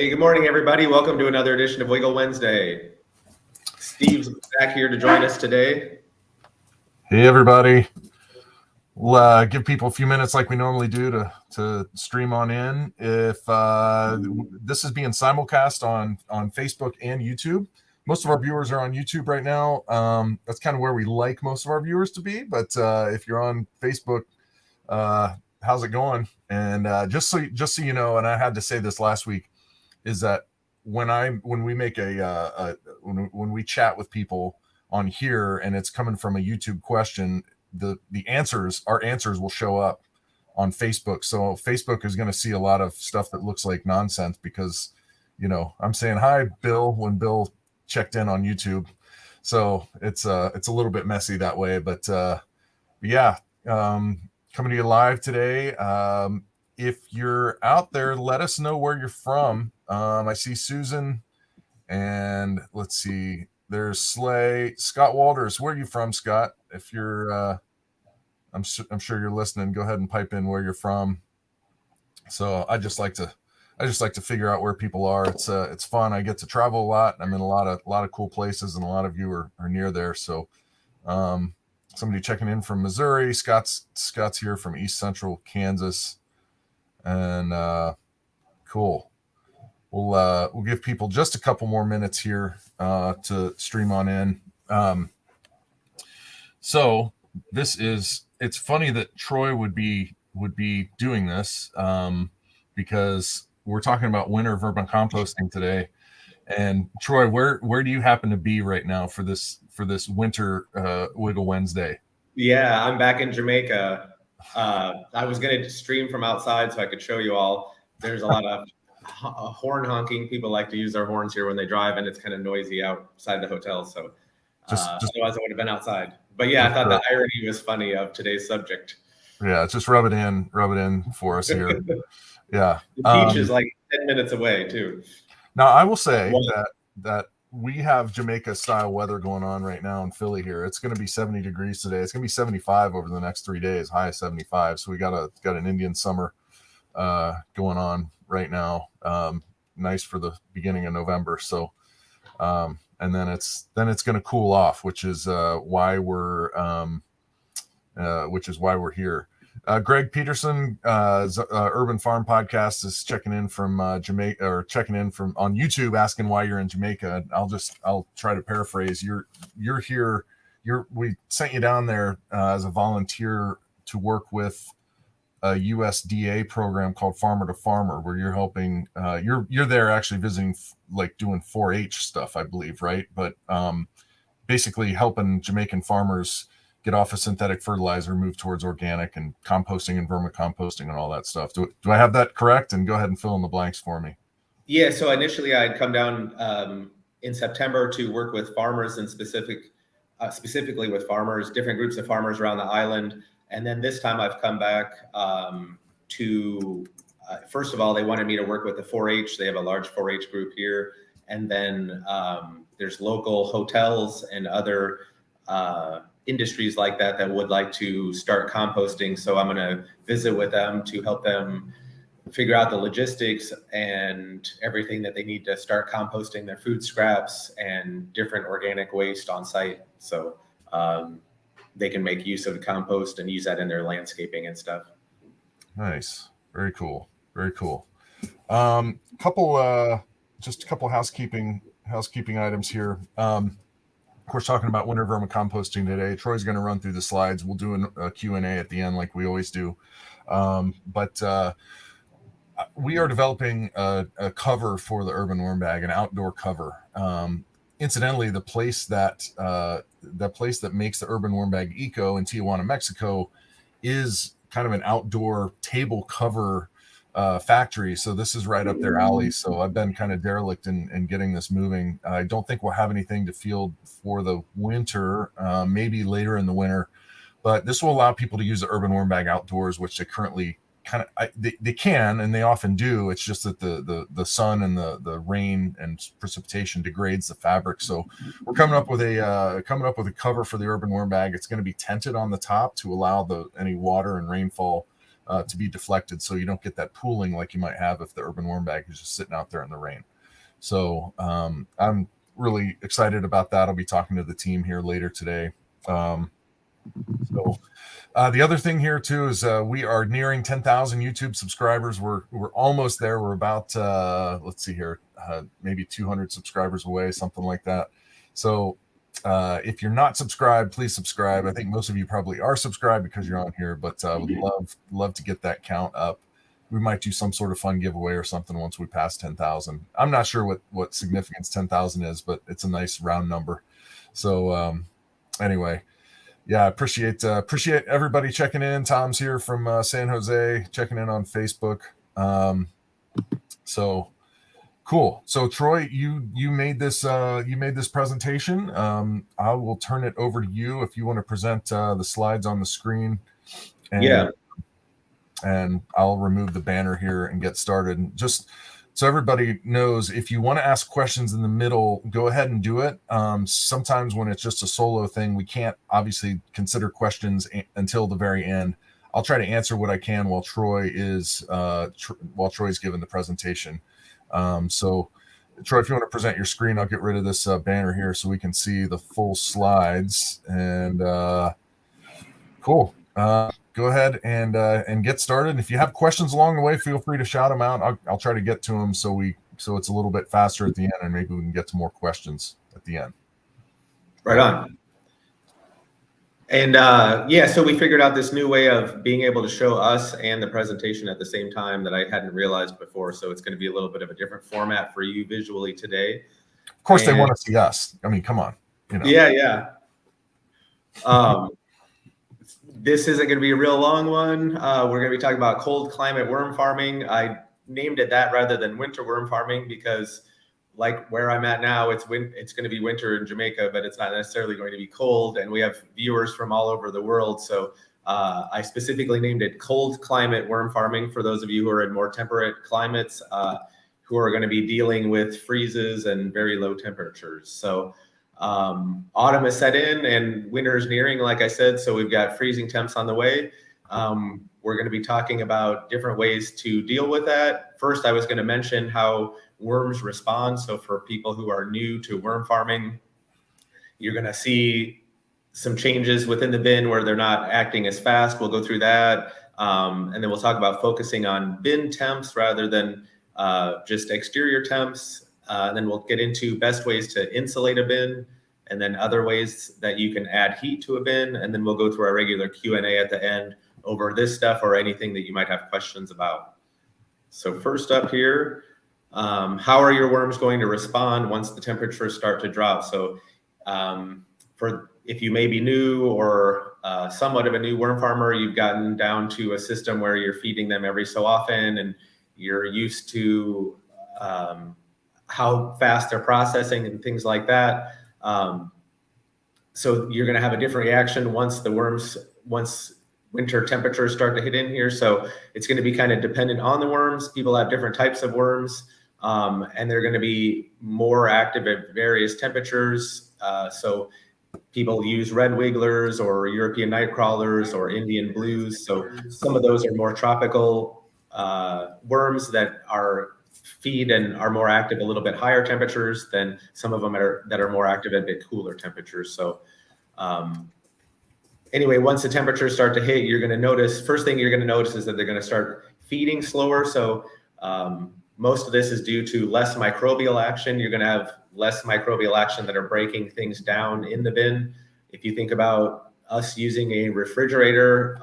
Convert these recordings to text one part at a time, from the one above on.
Hey, good morning, everybody. Welcome to another edition of Wiggle Wednesday. Steve's back here to join us today. Hey, everybody. We'll give people a few minutes like we normally do to stream on in. If this is being simulcast on Facebook and YouTube. Most of our viewers are on YouTube right now. That's kind of where we like most of our viewers to be. But if you're on Facebook, how's it going? And just so you know, and I had to say this last week, is that when we make when we chat with people on here and it's coming from a YouTube question, our answers will show up on Facebook. So Facebook is going to see a lot of stuff that looks like nonsense because, I'm saying hi, Bill, when Bill checked in on YouTube. So it's a little bit messy that way, but yeah, coming to you live today. If you're out there, let us know where you're from. I see Susan, and let's see, there's Slay. Scott Walters, where are you from, Scott? If you're, I'm sure you're listening. Go ahead and pipe in where you're from. So I just like to figure out where people are. It's fun. I get to travel a lot. I'm in a lot of cool places, and a lot of you are near there. So somebody checking in from Missouri. Scott's here from East Central Kansas, and cool. We'll give people just a couple more minutes here to stream on in. So it's funny that Troy would be doing this because we're talking about winter vermicomposting today. And Troy, where do you happen to be right now for this winter Wiggle Wednesday? Yeah, I'm back in Jamaica. I was going to stream from outside so I could show you all. There's a lot of horn honking. People like to use their horns here when they drive, and it's kind of noisy outside the hotel. So otherwise I would have been outside. But yeah, I thought the irony was funny of today's subject. Yeah, just rub it in for us here. Yeah. The beach is like 10 minutes away too. Now I will say that we have Jamaica style weather going on right now in Philly here. It's going to be 70 degrees today. It's going to be 75 over the next 3 days, high of 75. So we got an Indian summer going on right now. Nice for the beginning of November. So and then it's going to cool off, which is why we're here. Greg Peterson, Urban Farm Podcast, is checking in from Jamaica, or checking in from on YouTube, asking why you're in Jamaica. I'll try to paraphrase. You're here. We sent you down there as a volunteer to work with a USDA program called Farmer to Farmer, where you're helping. You're there actually visiting, like doing 4-H stuff, I believe, right? But basically helping Jamaican farmers get off of synthetic fertilizer, move towards organic and composting and vermicomposting and all that stuff. Do I have that correct? And go ahead and fill in the blanks for me. Yeah, so initially I'd come down in September to work with farmers, and specifically with farmers, different groups of farmers around the island. And then this time I've come back to, first of all, they wanted me to work with the 4-H. They have a large 4-H group here. And then there's local hotels and other industries like that would like to start composting. So I'm going to visit with them to help them figure out the logistics and everything that they need to start composting their food scraps and different organic waste on site. So they can make use of the compost and use that in their landscaping and stuff. Nice. Very cool. Very cool. Just a couple housekeeping items here. Of course, talking about winter vermicomposting today. Troy's going to run through the slides. We'll do a Q&A at the end like we always do. But we are developing a cover for the urban worm bag, an outdoor cover. Incidentally, the place that makes the urban worm bag eco in Tijuana, Mexico, is kind of an outdoor table cover factory. So this is right up their alley. So I've been kind of derelict in getting this moving. I don't think we'll have anything to field for the winter, maybe later in the winter, but this will allow people to use the urban worm bag outdoors, which they currently kind of they can, and they often do. It's just that the sun and the rain and precipitation degrades the fabric. So we're coming up with a cover for the urban worm bag. It's going to be tented on the top to allow any water and rainfall to be deflected, so you don't get that pooling like you might have if the urban worm bag is just sitting out there in the rain. So I'm really excited about that. I'll be talking to the team here later today. The other thing here too is we are nearing 10,000 YouTube subscribers. We're almost there. We're about let's see here, maybe 200 subscribers away, something like that. So if you're not subscribed, please subscribe. I think most of you probably are subscribed because you're on here, but would love to get that count up. We might do some sort of fun giveaway or something once we pass 10,000. I'm not sure what significance 10,000 is, but it's a nice round number. So anyway, yeah, appreciate everybody checking in. Tom's here from San Jose, checking in on Facebook. So cool. So Troy, you made this presentation. I will turn it over to you if you want to present the slides on the screen. And I'll remove the banner here and get started. Just so everybody knows, if you want to ask questions in the middle, go ahead and do it. Sometimes when it's just a solo thing, we can't obviously consider questions until the very end. I'll try to answer what I can while Troy's giving the presentation. So Troy, if you want to present your screen, I'll get rid of this banner here so we can see the full slides. And cool. Go ahead and get started. If you have questions along the way, feel free to shout them out. I'll try to get to them so it's a little bit faster at the end, and maybe we can get to more questions at the end. Right on. And so we figured out this new way of being able to show us and the presentation at the same time that I hadn't realized before. So it's going to be a little bit of a different format for you visually today. Of course, they want to see us. I mean, come on. Yeah. This isn't going to be a real long one. We're going to be talking about cold climate worm farming. I named it that rather than winter worm farming because, like where I'm at now, it's going to be winter in Jamaica, but it's not necessarily going to be cold. And we have viewers from all over the world. So I specifically named it cold climate worm farming for those of you who are in more temperate climates, who are going to be dealing with freezes and very low temperatures. So autumn has set in and winter is nearing, like I said, so we've got freezing temps on the way. We're going to be talking about different ways to deal with that. First, I was going to mention how worms respond. So for people who are new to worm farming, you're going to see some changes within the bin where they're not acting as fast. We'll go through that. And then we'll talk about focusing on bin temps rather than just exterior temps. And then we'll get into best ways to insulate a bin, and then other ways that you can add heat to a bin. And then we'll go through our regular Q&A at the end over this stuff or anything that you might have questions about. So first up here, how are your worms going to respond once the temperatures start to drop? So if you may be new or somewhat of a new worm farmer, you've gotten down to a system where you're feeding them every so often and you're used to how fast they're processing and things like that. So you're going to have a different reaction once winter temperatures start to hit in here. So it's going to be kind of dependent on the worms. People have different types of worms, and they're going to be more active at various temperatures. So people use red wigglers or European night crawlers or Indian blues. So some of those are more tropical worms that feed and are more active a little bit higher temperatures than some of them that are more active at a bit cooler temperatures. So anyway, once the temperatures start to hit, first thing you're going to notice is that they're going to start feeding slower. So most of this is due to less microbial action. You're going to have less microbial action that are breaking things down in the bin. If you think about us using a refrigerator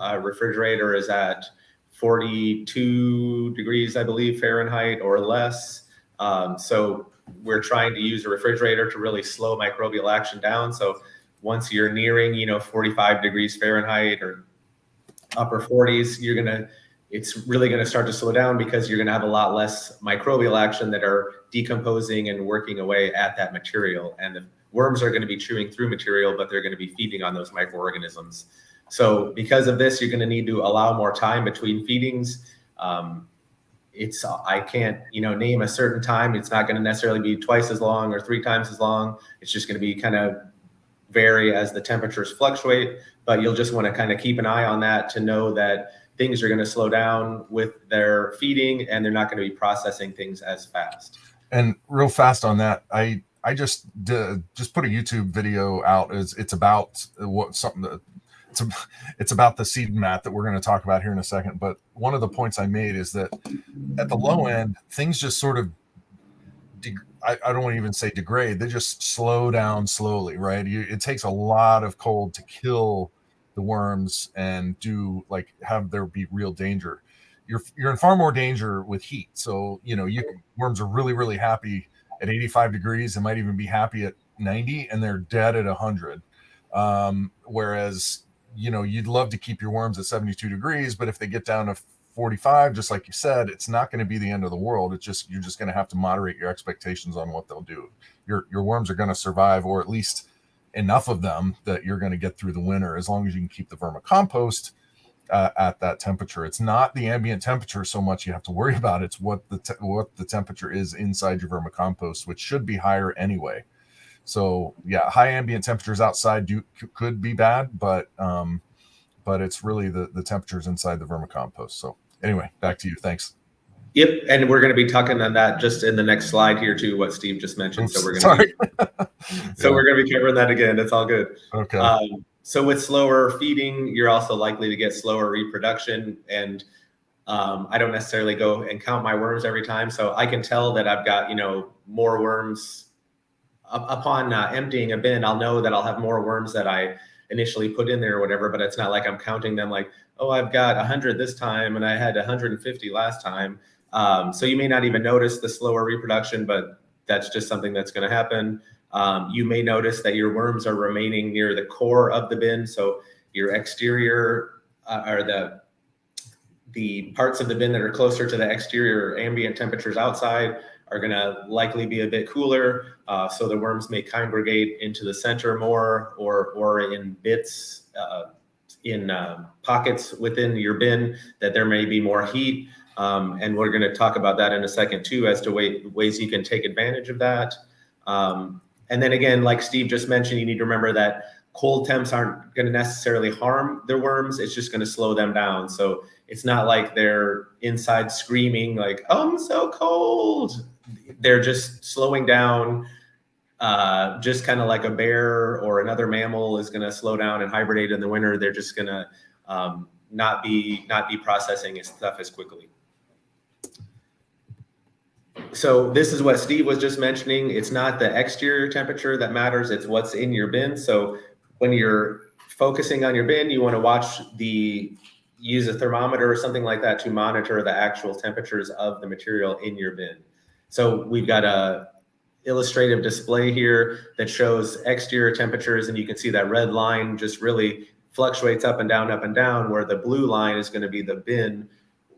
is at 42 degrees, I believe, Fahrenheit or less. So we're trying to use a refrigerator to really slow microbial action down. So once you're nearing, 45 degrees Fahrenheit or upper 40s, it's really going to start to slow down because you're going to have a lot less microbial action that are decomposing and working away at that material. And the worms are going to be chewing through material, but they're going to be feeding on those microorganisms. So because of this, you're going to need to allow more time between feedings. I can't, name a certain time. It's not going to necessarily be twice as long or 3 times as long. It's just going to be kind of vary as the temperatures fluctuate, but you'll just want to kind of keep an eye on that to know that things are going to slow down with their feeding, and they're not going to be processing things as fast. And real fast on that, I just put a YouTube video out. It's about it's about the seed mat that we're going to talk about here in a second. But one of the points I made is that at the low end, things just sort of I don't want to even say degrade. They just slow down slowly, right? It takes a lot of cold to kill the worms and have there be real danger. You're in far more danger with heat. So, worms are really, really happy at 85 degrees and might even be happy at 90, and they're dead at 100. Whereas, you'd love to keep your worms at 72 degrees, but if they get down to 45, just like you said, it's not going to be the end of the world. You're just going to have to moderate your expectations on what they'll do. Your worms are going to survive, or at least enough of them that you're going to get through the winter, as long as you can keep the vermicompost at that temperature. It's not the ambient temperature so much you have to worry about. It's what the temperature is inside your vermicompost, which should be higher anyway. So yeah, high ambient temperatures outside could be bad, but it's really the temperatures inside the vermicompost. So anyway, back to you. Thanks. Yep, and we're going to be talking on that just in the next slide here too, what Steve just mentioned. Oops, so we're going sorry. we're going to be covering that again. It's all good. Okay. So with slower feeding, you're also likely to get slower reproduction. And I don't necessarily go and count my worms every time. So I can tell that I've got, more worms upon emptying a bin. I'll know that I'll have more worms that I initially put in there or whatever, but it's not like I'm counting them like, oh, I've got 100 this time and I had 150 last time. So you may not even notice the slower reproduction, but that's just something that's going to happen. You may notice that your worms are remaining near the core of the bin. So your exterior or the parts of the bin that are closer to the exterior ambient temperatures outside are going to likely be a bit cooler. So the worms may congregate into the center more, or in bits, in pockets within your bin that there may be more heat. And we're going to talk about that in a second too, as to ways you can take advantage of that. And then again, like Steve just mentioned, you need to remember that cold temps aren't going to necessarily harm their worms. It's just going to slow them down. So it's not like they're inside screaming like, oh, I'm so cold. They're just slowing down, just kind of like a bear or another mammal is going to slow down and hibernate in the winter. They're just going to not be processing stuff as quickly. So this is what Steve was just mentioning. It's not the exterior temperature that matters. It's what's in your bin. So when you're focusing on your bin, you want to use a thermometer or something like that to monitor the actual temperatures of the material in your bin. So we've got a illustrative display here that shows exterior temperatures, and you can see that red line just really fluctuates up and down, where the blue line is going to be the bin,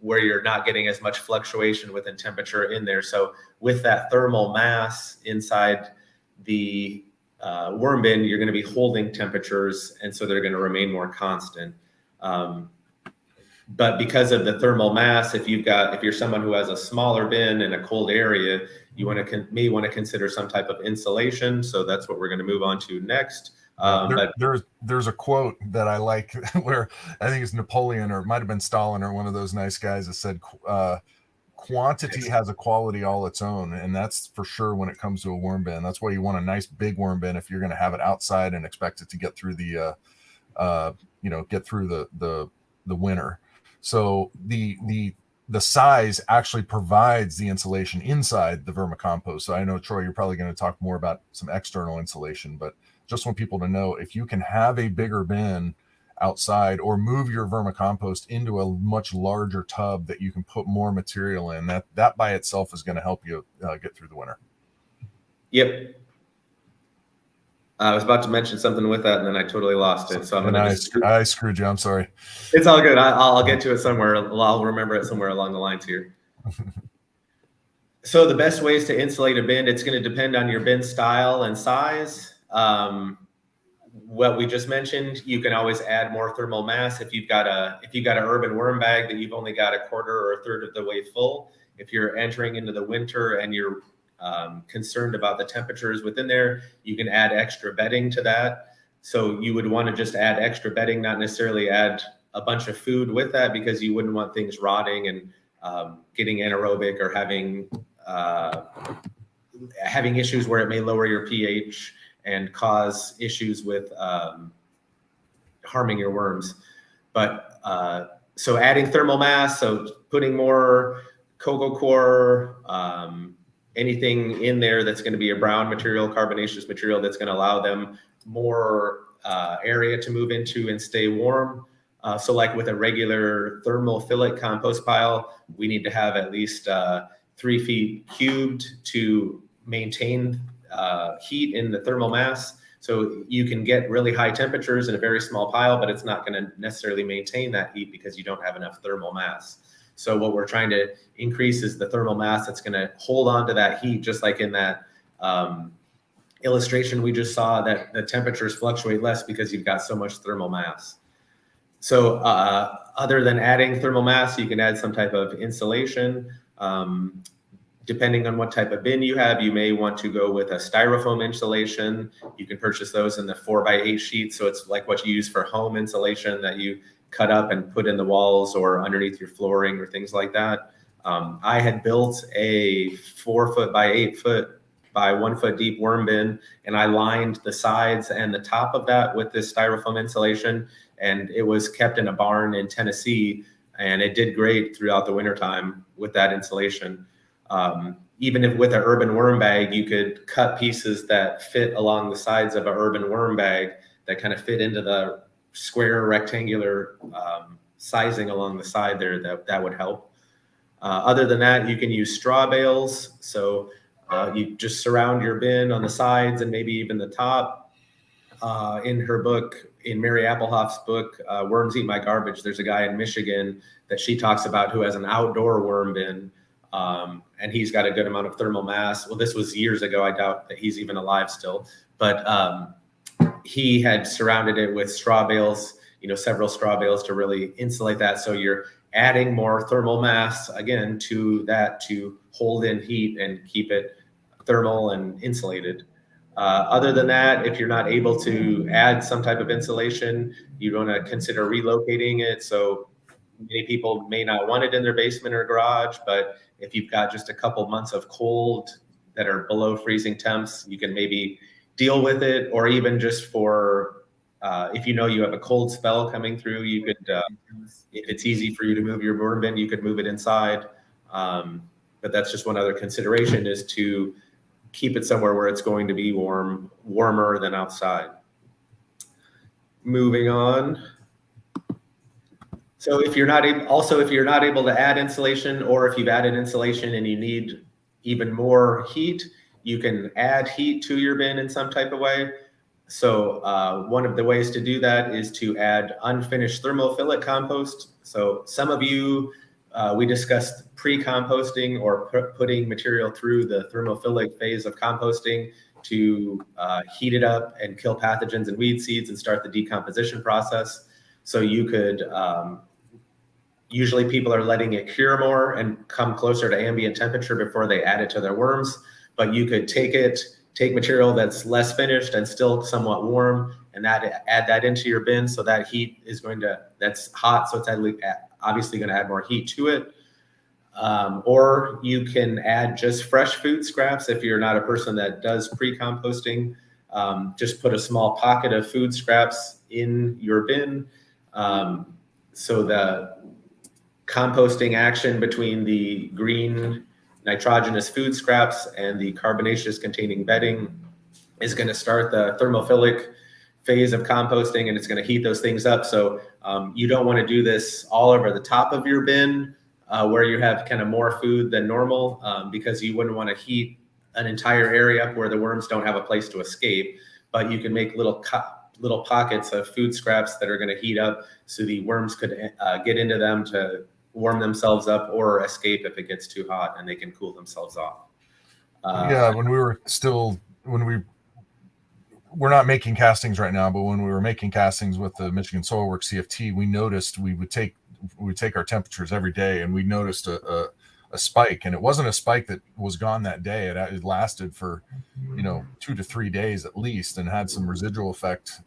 where you're not getting as much fluctuation within temperature in there. So with that thermal mass inside the worm bin, you're going to be holding temperatures, and so they're going to remain more constant. But because of the thermal mass, if you're someone who has a smaller bin in a cold area, you may want to consider some type of insulation. So that's what we're going to move on to next. There's a quote that I like where I think it's Napoleon, or it might have been Stalin, or one of those nice guys that said, quantity has a quality all its own. And that's for sure when it comes to a worm bin. That's why you want a nice big worm bin if you're going to have it outside and expect it to get through the winter. So the size actually provides the insulation inside the vermicompost. So I know, Troy, you're probably going to talk more about some external insulation, but just want people to know, if you can have a bigger bin outside, or move your vermicompost into a much larger tub that you can put more material in, that by itself is going to help you get through the winter. Yep. I was about to mention something with that, and then I totally lost it. So I screwed you. I'm sorry. It's all good. I'll get to it somewhere. I'll remember it somewhere along the lines here. So the best ways to insulate a bin, it's going to depend on your bin style and size. What we just mentioned, you can always add more thermal mass if you've got an urban worm bag that you've only got a quarter or a third of the way full. If you're entering into the winter and you're concerned about the temperatures within there, you can add extra bedding to that. So you would want to just add extra bedding, not necessarily add a bunch of food with that, because you wouldn't want things rotting and getting anaerobic or having issues where it may lower your pH and cause issues with harming your worms. But so adding thermal mass, so putting more cocoa coir, anything in there that's going to be a brown material, carbonaceous material, that's going to allow them more area to move into and stay warm. So like with a regular thermophilic compost pile, we need to have at least 3 feet cubed to maintain heat in the thermal mass. So you can get really high temperatures in a very small pile, but it's not going to necessarily maintain that heat because you don't have enough thermal mass. So what we're trying to increase is the thermal mass that's going to hold on to that heat, just like in that illustration we just saw, that the temperatures fluctuate less because you've got so much thermal mass. So other than adding thermal mass, you can add some type of insulation. Depending on what type of bin you have, you may want to go with a styrofoam insulation. You can purchase those in the 4x8 sheet. So it's like what you use for home insulation that you cut up and put in the walls or underneath your flooring or things like that. I had built a 4 foot by 8 foot by 1 foot deep worm bin, and I lined the sides and the top of that with this styrofoam insulation. And it was kept in a barn in Tennessee, and it did great throughout the wintertime with that insulation. Even if with an urban worm bag, you could cut pieces that fit along the sides of an urban worm bag that kind of fit into the square rectangular sizing along the side there. That would help. Other than that, you can use straw bales. So you just surround your bin on the sides and maybe even the top. In her book, in Mary Applehoff's book, Worms Eat My Garbage, there's a guy in Michigan that she talks about who has an outdoor worm bin. And he's got a good amount of thermal mass. Well, this was years ago. I doubt that he's even alive still, but he had surrounded it with straw bales, several straw bales to really insulate that. So you're adding more thermal mass again to that to hold in heat and keep it thermal and insulated. Other than that, if you're not able to add some type of insulation, you want to consider relocating it. So many people may not want it in their basement or garage, but if you've got just a couple months of cold that are below freezing temps, you can maybe deal with it. Or even just for, if you have a cold spell coming through, you could, if it's easy for you to move your worm bin, you could move it inside. But that's just one other consideration, is to keep it somewhere where it's going to be warmer than outside. Moving on. So if you're not able to add insulation, or if you've added insulation and you need even more heat, you can add heat to your bin in some type of way. So one of the ways to do that is to add unfinished thermophilic compost. So some of you, we discussed pre-composting, or putting material through the thermophilic phase of composting to heat it up and kill pathogens and weed seeds and start the decomposition process. So you could, usually people are letting it cure more and come closer to ambient temperature before they add it to their worms. But you could take material that's less finished and still somewhat warm, and add that into your bin. So that heat is that's hot, so it's obviously going to add more heat to it. Or you can add just fresh food scraps if you're not a person that does pre-composting. Just put a small pocket of food scraps in your bin. So the composting action between the green nitrogenous food scraps and the carbonaceous containing bedding is going to start the thermophilic phase of composting, and it's going to heat those things up. So you don't want to do this all over the top of your bin where you have kind of more food than normal, because you wouldn't want to heat an entire area up where the worms don't have a place to escape. But you can make little pockets of food scraps that are going to heat up, so the worms could get into them to warm themselves up or escape if it gets too hot, and they can cool themselves off. We're not making castings right now, but when we were making castings with the Michigan Soilworks CFT, we noticed we would take our temperatures every day, and we noticed a spike, and it wasn't a spike that was gone that day. It lasted for 2 to 3 days at least, and had some residual effect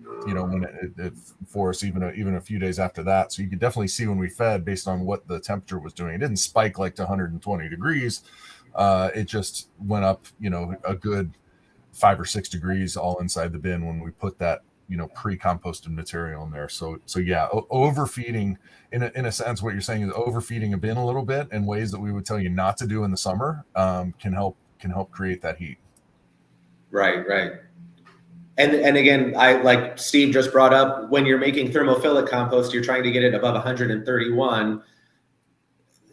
when it for us even a few days after that. So you could definitely see when we fed based on what the temperature was doing. It didn't spike like to 120 degrees. It just went up, a good 5 or 6 degrees all inside the bin when we put that, pre-composted material in there. So yeah, overfeeding in a sense, what you're saying is overfeeding a bin a little bit in ways that we would tell you not to do in the summer can help create that heat. Right. And again, like Steve just brought up, when you're making thermophilic compost, you're trying to get it above 131.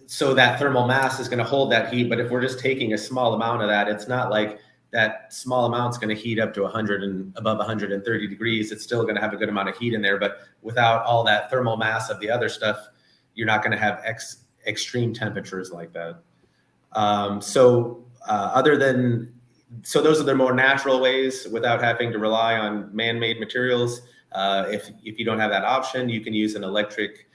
So that thermal mass is going to hold that heat. But if we're just taking a small amount of that, it's not like that small amount's going to heat up to 100 and above 130 degrees. It's still going to have a good amount of heat in there. But without all that thermal mass of the other stuff, you're not going to have extreme temperatures like that. So those are the more natural ways without having to rely on man-made materials. If you don't have that option, you can use an electric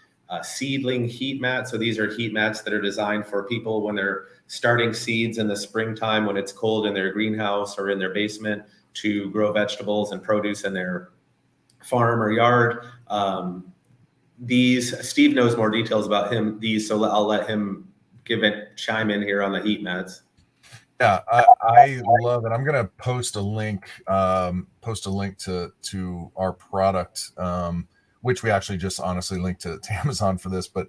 seedling heat mat. So these are heat mats that are designed for people when they're starting seeds in the springtime, when it's cold in their greenhouse or in their basement, to grow vegetables and produce in their farm or yard. Steve knows more details about these, so I'll let him chime in here on the heat mats. Yeah, I love it. I'm going to post a link to our product, which we actually just honestly linked to Amazon for this. But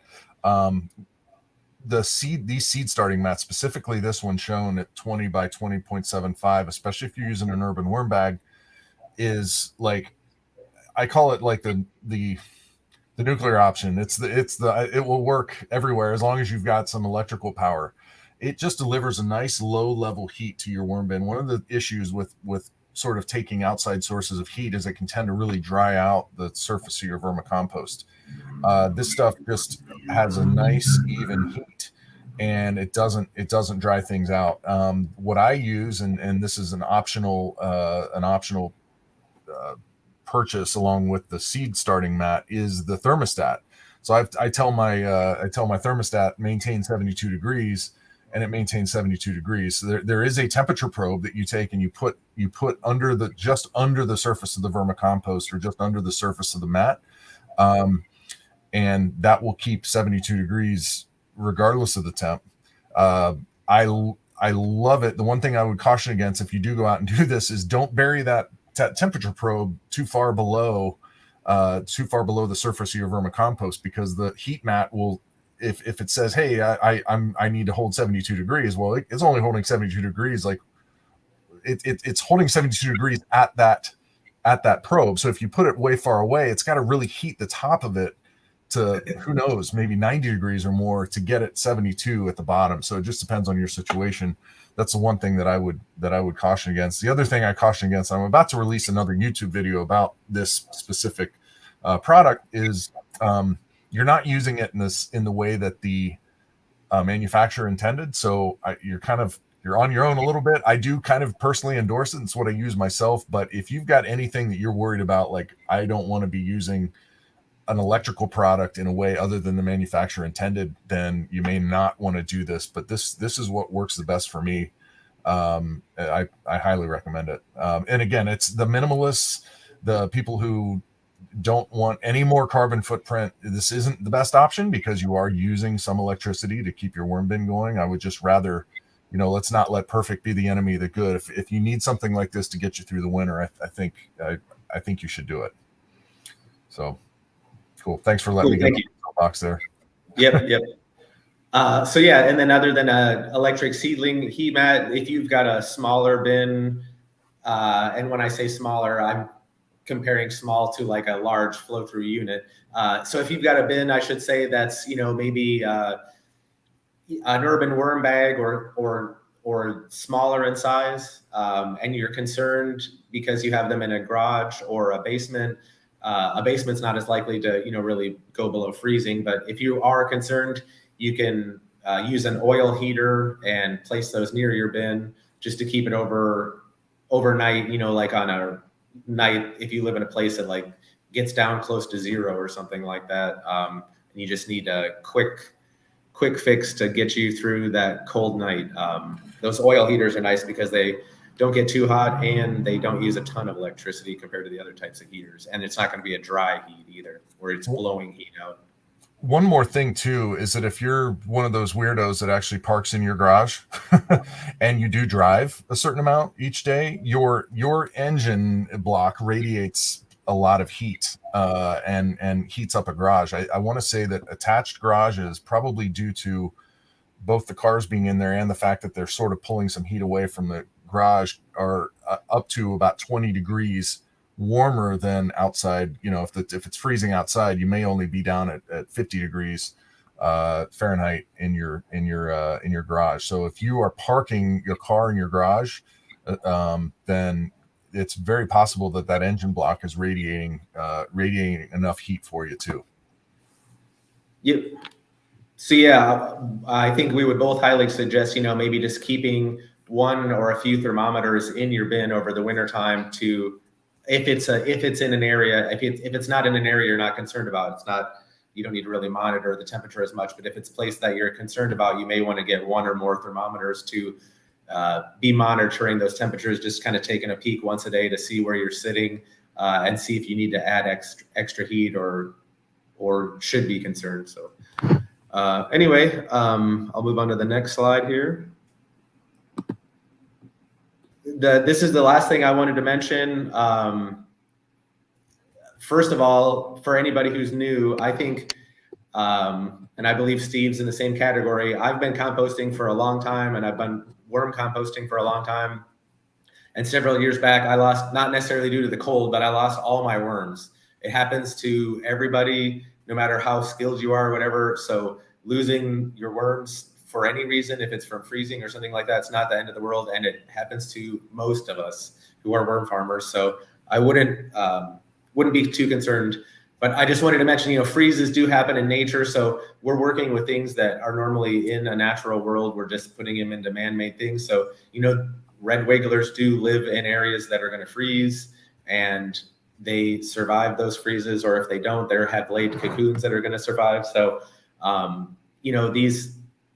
these seed starting mats, specifically this one shown at 20 by 20.75, especially if you're using an urban worm bag, is like, I call it like the nuclear option. It will work everywhere as long as you've got some electrical power. It just delivers a nice low level heat to your worm bin. One of the issues with sort of taking outside sources of heat is it can tend to really dry out the surface of your vermicompost. This stuff just has a nice even heat, and it doesn't dry things out. What I use, and this is an optional purchase along with the seed starting mat, is the thermostat. So I tell my thermostat maintain 72 degrees, and it maintains 72 degrees. So there is a temperature probe that you take and you put just under the surface of the vermicompost or just under the surface of the mat, and that will keep 72 degrees regardless of the temp. I love it. The one thing I would caution against if you do go out and do this is don't bury that temperature probe too far below the surface of your vermicompost, because the heat mat will, if it says, hey, I need to hold 72 degrees, well, it's only holding 72 degrees. Like it's holding 72 degrees at that probe. So if you put it way far away, it's got to really heat the top of it to, who knows, maybe 90 degrees or more to get it 72 at the bottom. So it just depends on your situation. That's the one thing that I would caution against. The other thing I caution against, I'm about to release another YouTube video about this specific product, is you're not using it in the way that the manufacturer intended. So you're on your own a little bit. I do kind of personally endorse it. It's what I use myself. But if you've got anything that you're worried about, like I don't want to be using an electrical product in a way other than the manufacturer intended, then you may not want to do this. But this is what works the best for me. I highly recommend it. And again, it's the minimalists, the people who don't want any more carbon footprint. This isn't the best option because you are using some electricity to keep your worm bin going. I would just rather, let's not let perfect be the enemy of the good. If you need something like this to get you through the winter, I think you should do it. So cool. Thanks for letting me get the box there. Yep. So yeah, and then other than a electric seedling heat mat, if you've got a smaller bin, and when I say smaller, I'm comparing small to like a large flow through unit. So if you've got a bin, I should say that's, maybe an urban worm bag or smaller in size, and you're concerned because you have them in a garage or a basement. A basement's not as likely to, really go below freezing. But if you are concerned, you can use an oil heater and place those near your bin just to keep it overnight, like on a night, if you live in a place that like gets down close to 0 or something like that. And you just need a quick fix to get you through that cold night. Those oil heaters are nice because they don't get too hot, and they don't use a ton of electricity compared to the other types of heaters. And it's not going to be a dry heat either, where it's blowing heat out. One more thing too is that if you're one of those weirdos that actually parks in your garage and you do drive a certain amount each day, your engine block radiates a lot of heat and heats up a garage. I want to say that attached garages, probably due to both the cars being in there and the fact that they're sort of pulling some heat away from the garage, are up to about 20 degrees warmer than outside. You know, if it's freezing outside, you may only be down at 50 degrees Fahrenheit in your garage. So if you are parking your car in your garage, then it's very possible that engine block is radiating enough heat for you too. Yep. So yeah, I think we would both highly suggest, maybe just keeping one or a few thermometers in your bin over the wintertime to, if it's in an area, if it's not in an area you're not concerned about, it's not, you don't need to really monitor the temperature as much. But if it's a place that you're concerned about, you may want to get one or more thermometers to be monitoring those temperatures, just kind of taking a peek once a day to see where you're sitting and see if you need to add extra heat or should be concerned. So anyway, I'll move on to the next slide here. This is the last thing I wanted to mention. First of all, for anybody who's new, I think, and I believe Steve's in the same category, I've been composting for a long time, and I've been worm composting for a long time. And several years back, I lost, not necessarily due to the cold, but I lost all my worms. It happens to everybody, no matter how skilled you are or whatever. So losing your worms for any reason, if it's from freezing or something like that, it's not the end of the world. And it happens to most of us who are worm farmers. So I wouldn't be too concerned. But I just wanted to mention, freezes do happen in nature. So we're working with things that are normally in a natural world. We're just putting them into man-made things. So, red wigglers do live in areas that are going to freeze, and they survive those freezes. Or if they don't, they have laid cocoons that are going to survive. So,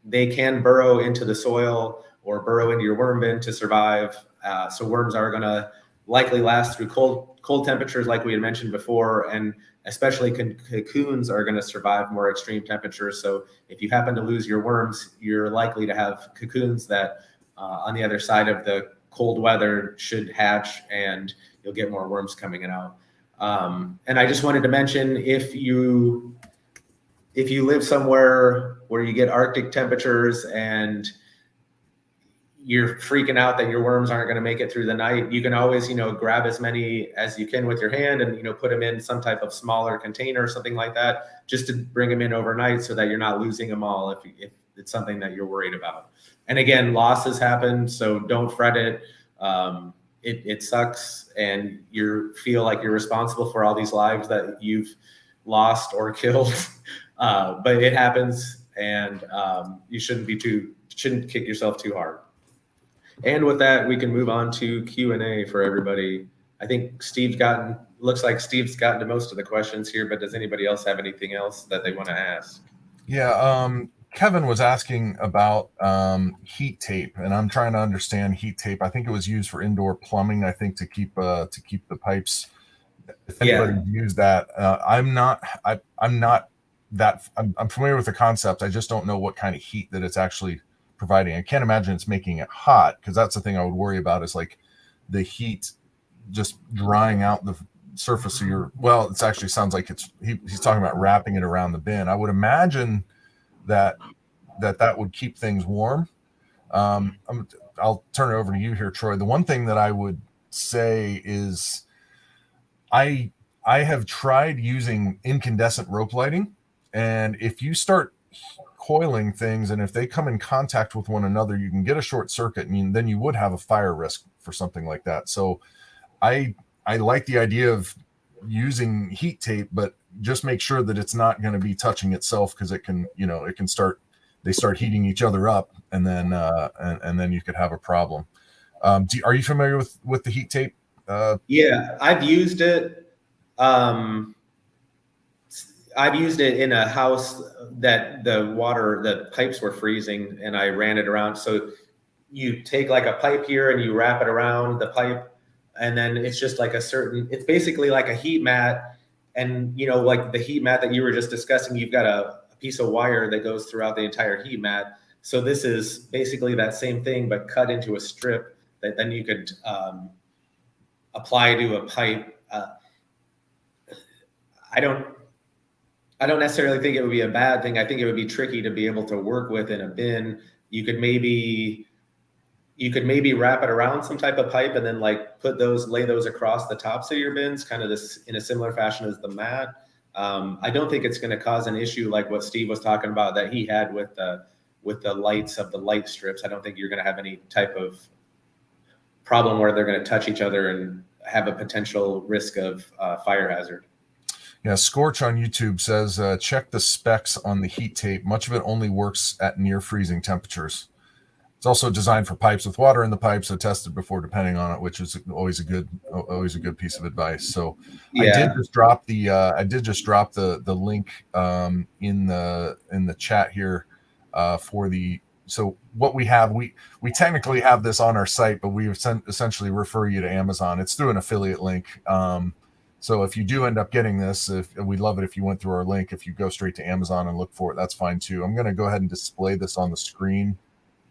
they can burrow into the soil or burrow into your worm bin to survive. So worms are going to likely last through cold temperatures, like we had mentioned before, and especially cocoons are going to survive more extreme temperatures. So if you happen to lose your worms, you're likely to have cocoons that on the other side of the cold weather should hatch, and you'll get more worms coming out. And I just wanted to mention, if you live somewhere where you get Arctic temperatures and you're freaking out that your worms aren't going to make it through the night, you can always, grab as many as you can with your hand and, put them in some type of smaller container or something like that, just to bring them in overnight so that you're not losing them all if it's something that you're worried about. And again, losses happen, so don't fret it. It sucks, and you feel like you're responsible for all these lives that you've lost or killed. But it happens, and you shouldn't kick yourself too hard. And with that, we can move on to Q&A for everybody. I think looks like Steve's gotten to most of the questions here, but does anybody else have anything else that they want to ask? Yeah, Kevin was asking about heat tape, and I'm trying to understand heat tape. I think it was used for indoor plumbing, I think, to keep the pipes. If anybody used that, I'm familiar with the concept. I just don't know what kind of heat that it's actually providing. I can't imagine it's making it hot, because that's the thing I would worry about, is like the heat just drying out the surface of your, well, it actually sounds like he's talking about wrapping it around the bin. I would imagine that would keep things warm. I'll turn it over to you here, Troy. The one thing that I would say is I have tried using incandescent rope lighting, and if you start coiling things and if they come in contact with one another, you can get a short circuit, and then you would have a fire risk for something like that. So I like the idea of using heat tape, but just make sure that it's not going to be touching itself, because they start heating each other up, and then you could have a problem. Are you familiar with the heat tape? Yeah, I've used it. I've used it in a house that the pipes were freezing, and I ran it around. So you take like a pipe here and you wrap it around the pipe, and then it's just like it's basically like a heat mat. And, like the heat mat that you were just discussing, you've got a piece of wire that goes throughout the entire heat mat. So this is basically that same thing, but cut into a strip that then you could apply to a pipe. I don't necessarily think it would be a bad thing. I think it would be tricky to be able to work with in a bin. You could maybe wrap it around some type of pipe and then like lay those across the tops of your bins, kind of this in a similar fashion as the mat. I don't think it's going to cause an issue like what Steve was talking about that he had with the lights of the light strips. I don't think you're going to have any type of problem where they're going to touch each other and have a potential risk of fire hazard. Yeah, Scorch on YouTube says, check the specs on the heat tape. Much of it only works at near freezing temperatures. It's also designed for pipes with water in the pipe, so tested before depending on it, which is always a good piece of advice. So yeah. I did just drop the link in the chat here for the. So what we have, we technically have this on our site, but we essentially refer you to Amazon. It's through an affiliate link. So if you do end up getting this, we'd love it if you went through our link. If you go straight to Amazon and look for it, that's fine too. I'm going to go ahead and display this on the screen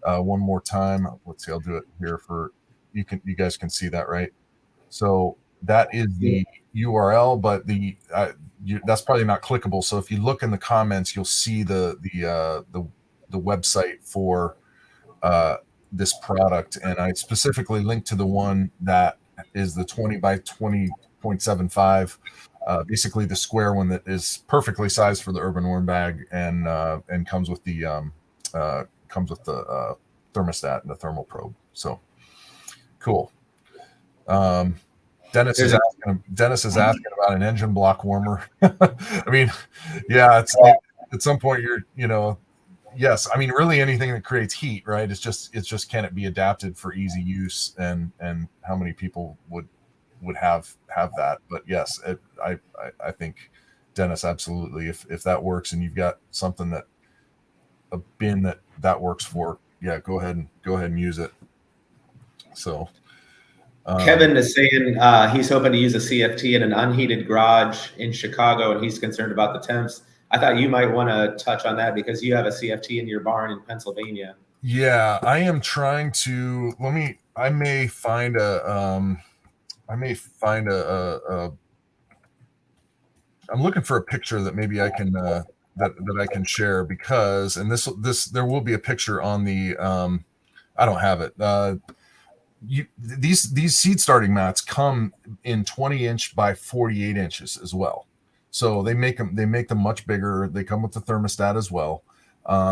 one more time. Let's see, I'll do it here for you guys can see that, right? So that is the URL, but that's probably not clickable. So if you look in the comments, you'll see the website for this product, and I specifically linked to the one that is the 20 by 20.75, basically the square one that is perfectly sized for the urban worm bag, and comes with the thermostat and the thermal probe. So cool. Dennis is asking about an engine block warmer. I mean, yeah, it's at some point yes. I mean, really anything that creates heat, right? It's just can it be adapted for easy use, and how many people would have that? But yes, I think, Dennis, absolutely. If that works and you've got something a bin that works for, yeah, go ahead and use it. So Kevin is saying he's hoping to use a CFT in an unheated garage in Chicago, and he's concerned about the temps. I thought you might want to touch on that because you have a CFT in your barn in Pennsylvania. Yeah, I am trying to. I may find a. I'm looking for a picture that maybe I can that I can share, because, and this there will be a picture on the. I don't have it. These seed starting mats come in 20-inch by 48 inches as well. So they make them much bigger. They come with the thermostat as well.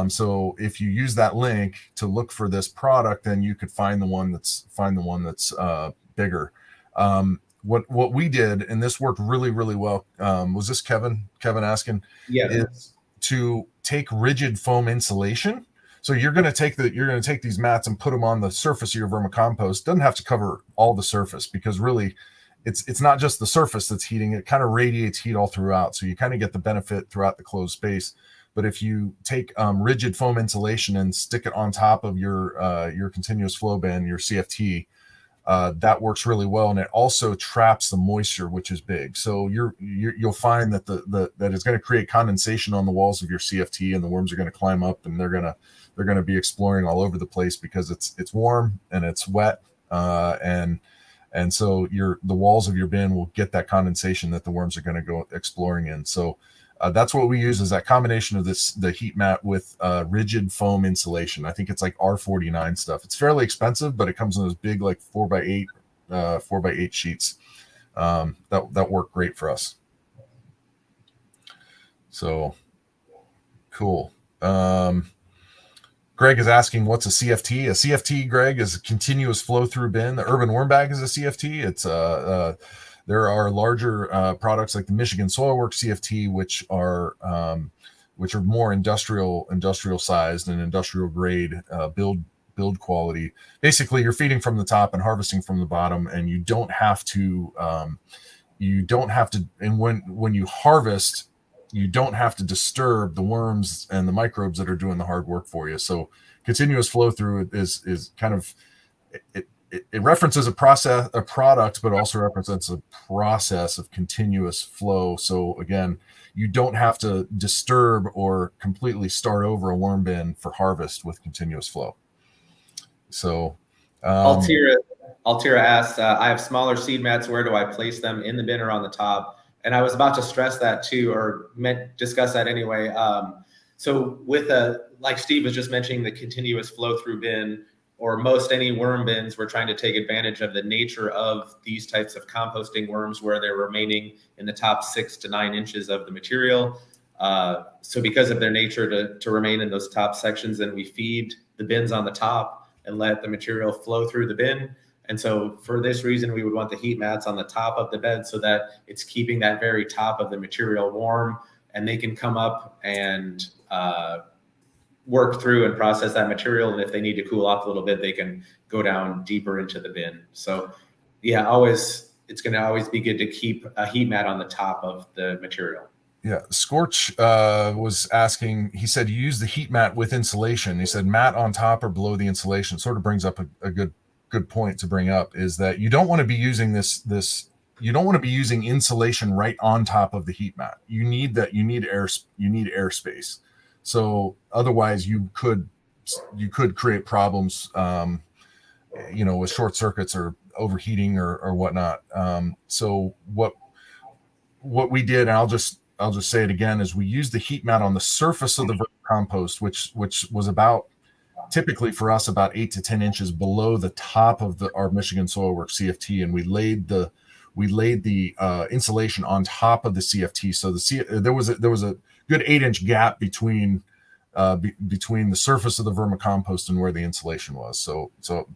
So if you use that link to look for this product, then you could find the one that's bigger. What we did, and this worked really, really well. Was this Kevin asking? Yeah. Is to take rigid foam insulation. So you're going to take these mats and put them on the surface of your vermicompost. Doesn't have to cover all the surface, because really it's not just the surface that's heating. It kind of radiates heat all throughout. So you kind of get the benefit throughout the closed space. But if you take rigid foam insulation and stick it on top of your continuous flow bin, your CFT, that works really well, and it also traps the moisture, which is big. So you'll find that that it's going to create condensation on the walls of your CFT, and the worms are going to climb up, and they're going to be exploring all over the place because it's warm and it's wet, and so the walls of your bin will get that condensation that the worms are going to go exploring in. So that's what we use, is that combination of the heat mat with rigid foam insulation. I think it's like R49 stuff. It's fairly expensive, but it comes in those big, like 4x8 sheets that work great for us. So cool. Greg is asking, what's a CFT? A CFT, Greg, is a continuous flow through bin. The urban worm bag is a CFT. It's there are larger products like the Michigan Soilworks CFT, which are more industrial sized and industrial grade build quality. Basically, you're feeding from the top and harvesting from the bottom, and you don't have to. And when you harvest, you don't have to disturb the worms and the microbes that are doing the hard work for you. So continuous flow through is kind of, it references a product, but also represents a process of continuous flow. So again, you don't have to disturb or completely start over a worm bin for harvest with continuous flow. So Altira asks, I have smaller seed mats. Where do I place them, in the bin or on the top? And I was about to stress that too, or discuss that anyway. So with like Steve was just mentioning, the continuous flow through bin, or most any worm bins, we're trying to take advantage of the nature of these types of composting worms, where they're remaining in the top 6 to 9 inches of the material. So because of their nature to remain in those top sections, then we feed the bins on the top and let the material flow through the bin. And so for this reason, we would want the heat mats on the top of the bed, so that it's keeping that very top of the material warm, and they can come up and work through and process that material. And if they need to cool off a little bit, they can go down deeper into the bin. So yeah, it's going to always be good to keep a heat mat on the top of the material. Yeah, Scorch was asking, he said, you use the heat mat with insulation. He said mat on top or below the insulation. Sort of brings up a good point to bring up, is that you don't want to be using you don't want to be using insulation right on top of the heat mat. You need airspace. So otherwise you could create problems, with short circuits or overheating or whatnot. So what we did, and I'll just say it again, is we used the heat mat on the surface of the vermicompost, which was typically for us about 8 to 10 inches below the top of our Michigan Soilworks CFT, and we laid the insulation on top of the CFT. So there was a good 8-inch gap between the surface of the vermicompost and where the insulation was. So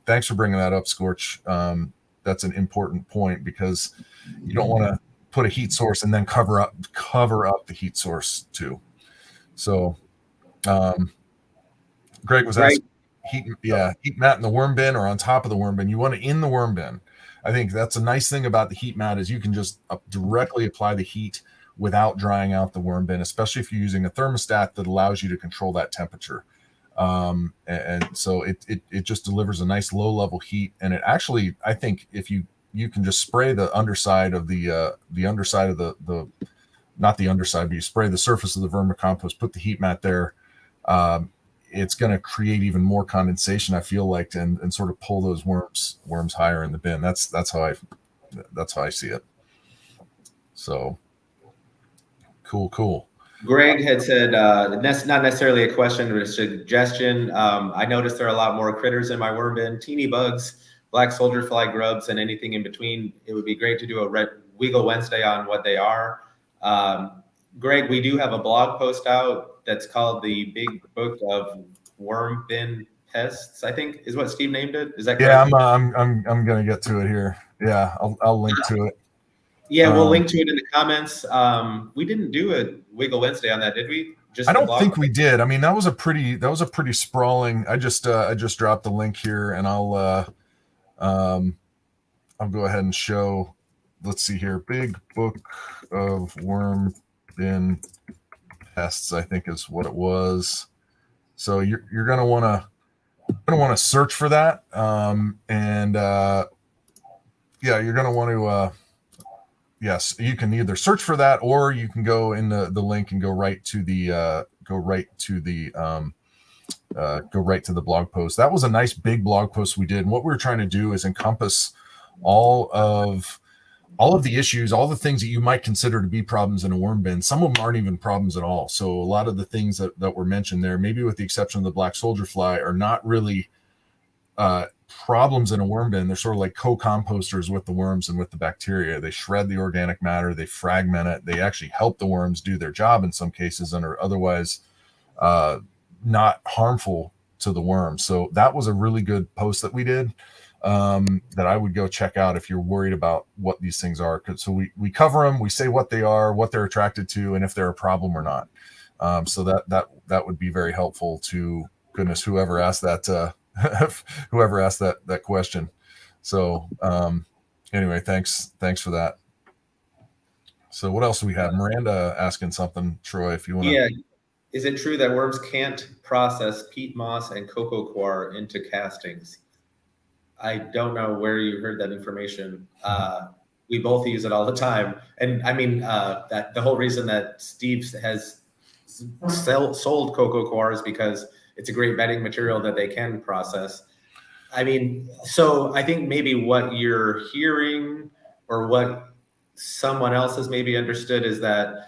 thanks for bringing that up, Scorch. That's an important point, because you don't want to put a heat source and then cover up the heat source too. So Greg was asking, heat mat in the worm bin or on top of the worm bin. You want it in the worm bin. I think that's a nice thing about the heat mat, is you can just directly apply the heat without drying out the worm bin, especially if you're using a thermostat that allows you to control that temperature. And so it just delivers a nice low level heat. And it actually, I think if you can just spray the underside of the underside of the not the underside, but you spray the surface of the vermicompost, put the heat mat there, it's going to create even more condensation, I feel like, and sort of pull those worms higher in the bin. That's how I see it. So cool. Greg had said, that's not necessarily a question, but a suggestion. I noticed there are a lot more critters in my worm bin, teeny bugs, black soldier fly grubs, and anything in between. It would be great to do a Wiggle Wednesday on what they are. Greg, we do have a blog post out that's called The Big Book of Worm Bin Pests, I think is what Steve named it. Is that correct? Yeah, I'm going to get to it here. Yeah, I'll link to it. Yeah, we'll link to it in the comments. We didn't do a Wiggle Wednesday on that, did we? I don't think we did. I mean, that was a pretty sprawling. I just dropped the link here, and I'll go ahead and show. Let's see here. Big Book of Worm Bin Pests, I think is what it was. So you're gonna want to search for that, you're gonna want to. Yes, you can either search for that, or you can go in the link and go right to the blog post. That was a nice big blog post we did. And what we were trying to do is encompass all of the issues, all the things that you might consider to be problems in a worm bin. Some of them aren't even problems at all. So a lot of the things that were mentioned there, maybe with the exception of the black soldier fly, are not really problems in a worm bin. They're sort of like co-composters with the worms and with the bacteria. They shred the organic matter, they fragment it, they actually help the worms do their job in some cases, and are otherwise not harmful to the worms. So that was a really good post that we did, that I would go check out if you're worried about what these things are. So we cover them, we say what they are, what they're attracted to, and if they're a problem or not. So that would be very helpful to whoever asked that that question. So anyway, thanks for that. So what else do we have? Miranda asking something, Troy, if you want to. Yeah. Is it true that worms can't process peat moss and cocoa coir into castings? I don't know where you heard that information. We both use it all the time. And I mean, that the whole reason that Steve has sold cocoa coir is because it's a great bedding material that they can process. I mean, so I think maybe what you're hearing or what someone else has maybe understood is that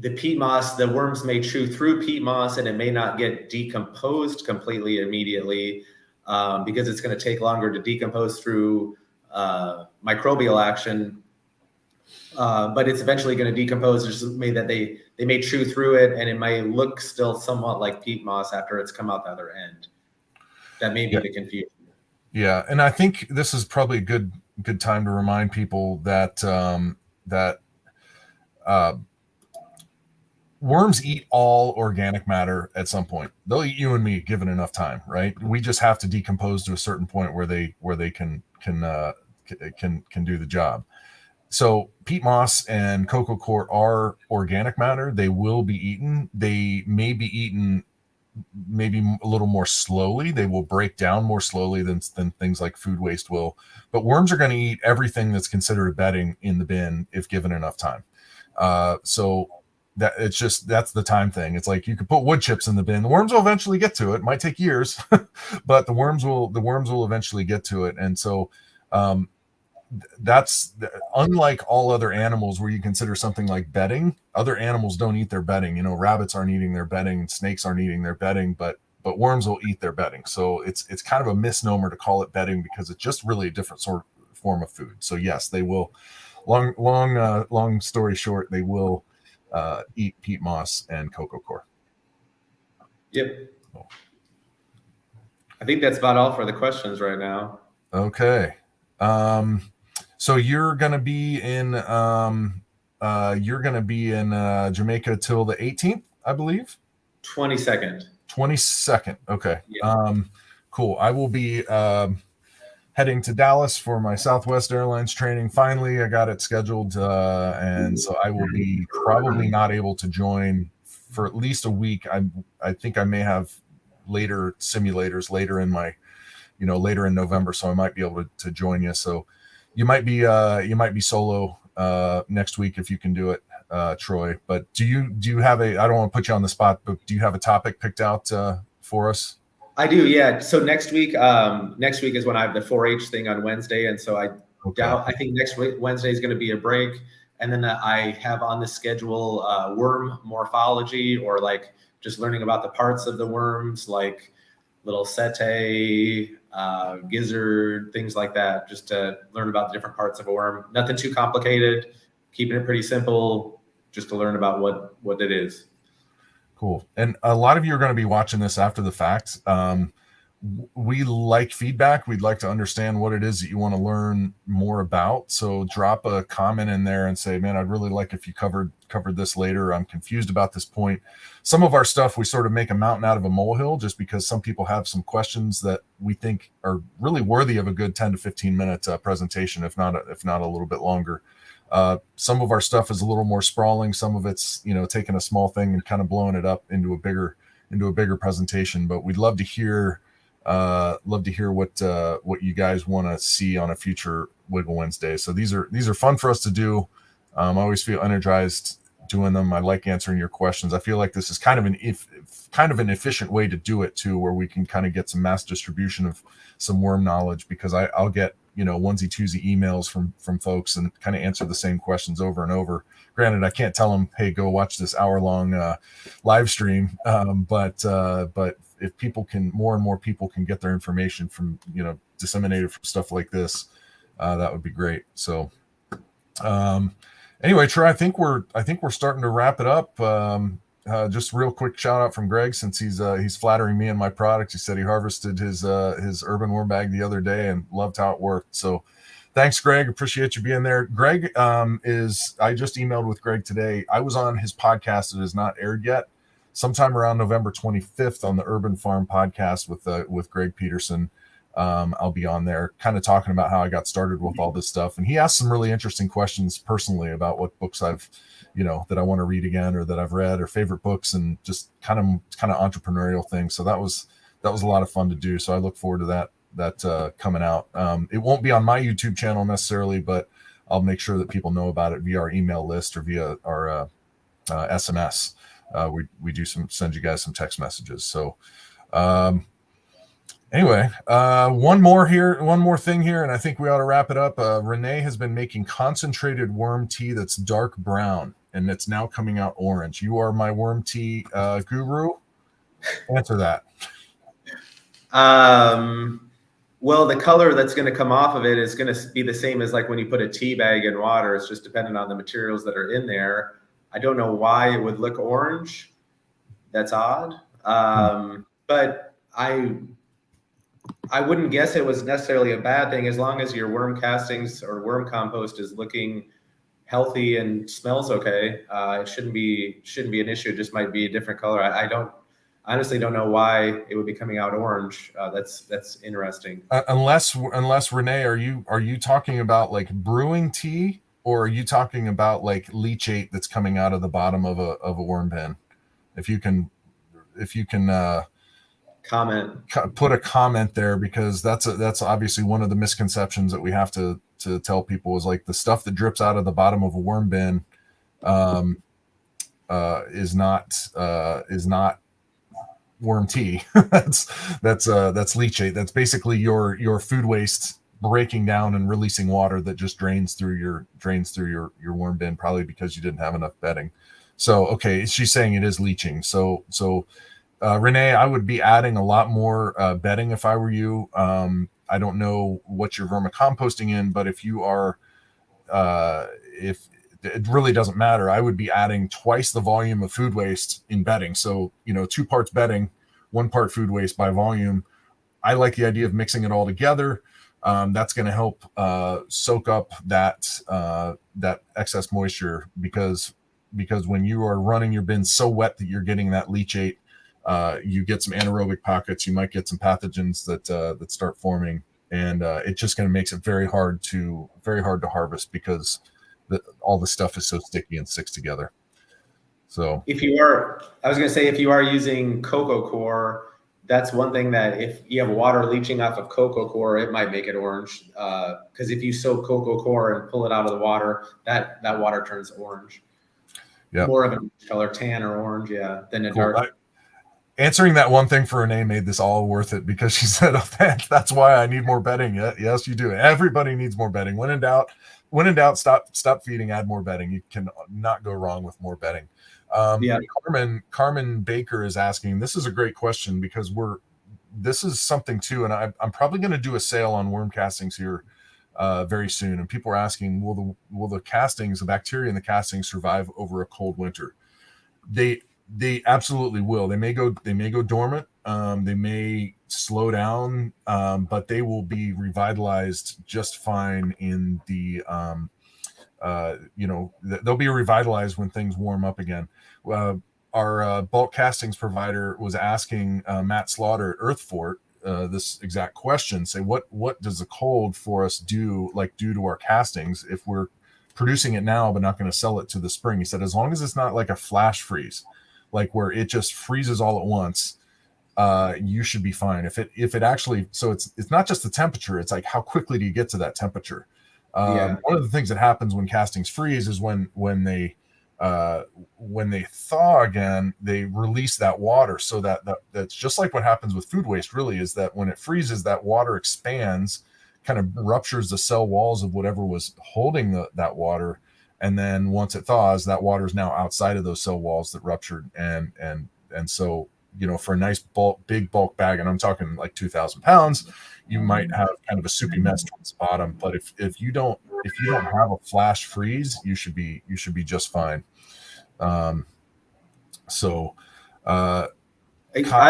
the peat moss, the worms may chew through peat moss and it may not get decomposed completely immediately because it's going to take longer to decompose through microbial action. But it's eventually going to decompose. Just that they may chew through it and it may look still somewhat like peat moss after it's come out the other end. That may be the confusion. Yeah, and I think this is probably a good time to remind people that worms eat all organic matter at some point. They'll eat you and me given enough time, right? We just have to decompose to a certain point where they can do the job. So peat moss and cocoa coir are organic matter. They will be eaten. They may be eaten maybe a little more slowly. They will break down more slowly than things like food waste will. But worms are going to eat everything that's considered bedding in the bin if given enough time. So that's the time thing. It's like you could put wood chips in the bin. The worms will eventually get to it. It might take years, but the worms will eventually get to it. And so that's unlike all other animals where you consider something like bedding. Other animals don't eat their bedding. Rabbits aren't eating their bedding, snakes aren't eating their bedding, but worms will eat their bedding. So it's kind of a misnomer to call it bedding because it's just really a different sort of form of food. So yes, they will. Long story short, they will eat peat moss and cocoa coir. Yep. I think that's about all for the questions right now. Okay. So you're gonna be in Jamaica till the 18th, I believe. 22nd. 22nd. Okay. Yeah. Cool. I will be heading to Dallas for my Southwest Airlines training. Finally, I got it scheduled, and so I will be probably not able to join for at least a week. I think I may have later simulators later in my, later in November, so I might be able to join you. So you might be solo next week if you can do it, Troy. But do you have I don't want to put you on the spot, but do you have a topic picked out for us? I do, yeah. So next week is when I have the 4-H thing on Wednesday, and so I think next week Wednesday is going to be a break, and then I have on the schedule worm morphology, or like just learning about the parts of the worms, like little setae, gizzard, things like that, just to learn about the different parts of a worm. Nothing too complicated, keeping it pretty simple, just to learn about what it is. Cool. And a lot of you are going to be watching this after the fact. We like feedback. We'd like to understand what it is that you want to learn more about. So drop a comment in there and say, man, I'd really like if you covered this later. I'm confused about this point. Some of our stuff, we sort of make a mountain out of a molehill just because some people have some questions that we think are really worthy of a good 10 to 15 minute presentation, if not a little bit longer. Some of our stuff is a little more sprawling. Some of it's, taking a small thing and kind of blowing it up into a bigger presentation, but we'd love to hear what you guys want to see on a future Wiggle Wednesday. So these are fun for us to do. I always feel energized doing them. I like answering your questions. I feel like this is kind of an efficient way to do it too, where we can kind of get some mass distribution of some worm knowledge, because I'll get, onesie twosie emails from folks and kind of answer the same questions over and over. Granted, I can't tell them, hey, go watch this hour-long live stream. But if more and more people can get their information from, disseminated from stuff like this, that would be great. So, anyway, Troy, I think we're starting to wrap it up. Just real quick shout out from Greg, since he's flattering me and my product. He said he harvested his urban worm bag the other day and loved how it worked. So thanks, Greg. Appreciate you being there. Greg I just emailed with Greg today. I was on his podcast. It has not aired yet. Sometime around November 25th on the Urban Farm podcast with Greg Peterson. I'll be on there kind of talking about how I got started with all this stuff. And he asked some really interesting questions personally about what books I've, that I want to read again or that I've read or favorite books and just kind of entrepreneurial things. So that was a lot of fun to do. So I look forward to that coming out. It won't be on my YouTube channel necessarily, but I'll make sure that people know about it via our email list or via our SMS. We do send you guys some text messages. So, anyway, one more thing here, and I think we ought to wrap it up. Renee has been making concentrated worm tea that's dark brown, and it's now coming out orange. You are my worm tea guru. Answer that. Well, the color that's going to come off of it is going to be the same as like when you put a tea bag in water. It's just dependent on the materials that are in there. I don't know why it would look orange. That's odd. But I wouldn't guess it was necessarily a bad thing as long as your worm castings or worm compost is looking healthy and smells okay. It shouldn't be an issue. It just might be a different color. I honestly don't know why it would be coming out orange. That's interesting. Unless Renee, are you talking about like brewing tea, or are you talking about like leachate that's coming out of the bottom of a worm bin? If you can comment, put a comment there, because that's obviously one of the misconceptions that we have to tell people is like the stuff that drips out of the bottom of a worm bin is not worm tea. that's leachate. That's basically your food waste breaking down and releasing water that just drains through your worm bin, probably because you didn't have enough bedding. So okay, she's saying it is leaching. So Renee, I would be adding a lot more bedding if I were you. I don't know what you're vermicomposting in, but if you are, if it really doesn't matter, I would be adding twice the volume of food waste in bedding. So, 2 parts bedding, 1 part food waste by volume. I like the idea of mixing it all together. That's going to help soak up that excess moisture, because when you are running your bin so wet that you're getting that leachate, you get some anaerobic pockets. You might get some pathogens that start forming, and it just going to makes it very hard to harvest, because all the stuff is so sticky and sticks together. So if you are using cocoa coir, that's one thing that if you have water leaching off of cocoa coir, it might make it orange. Because if you soak cocoa coir and pull it out of the water, that water turns orange. Yeah, more of a color, tan or orange, than a dark. Answering that one thing for Renee made this all worth it, because she said, "Oh, that's why I need more bedding." Yes, you do. Everybody needs more bedding. When in doubt, stop feeding. Add more bedding. You can not go wrong with more bedding. Carmen Baker is asking. This is a great question, because this is something too, and I'm probably going to do a sale on worm castings here very soon. And people are asking, will the castings, the bacteria in the castings, survive over a cold winter? They absolutely will. They may go dormant. They may slow down, but they will be revitalized just fine in the, they'll be revitalized when things warm up again. Our bulk castings provider was asking Matt Slaughter at Earthfort this exact question. Say, what does the cold for us do to our castings if we're producing it now but not going to sell it to the spring? He said, as long as it's not like a flash freeze, like where it just freezes all at once, you should be fine. If it actually, so it's not just the temperature, it's like how quickly do you get to that temperature? One of the things that happens when castings freeze is when they thaw again, they release that water. So that's just like what happens with food waste, really, is that when it freezes, that water expands, kind of ruptures the cell walls of whatever was holding that water. And then once it thaws, that water is now outside of those cell walls that ruptured. And so, for a nice big bulk bag, and I'm talking like 2,000 pounds, you might have kind of a soupy mess towards the bottom. But if you don't have a flash freeze, you should be just fine. I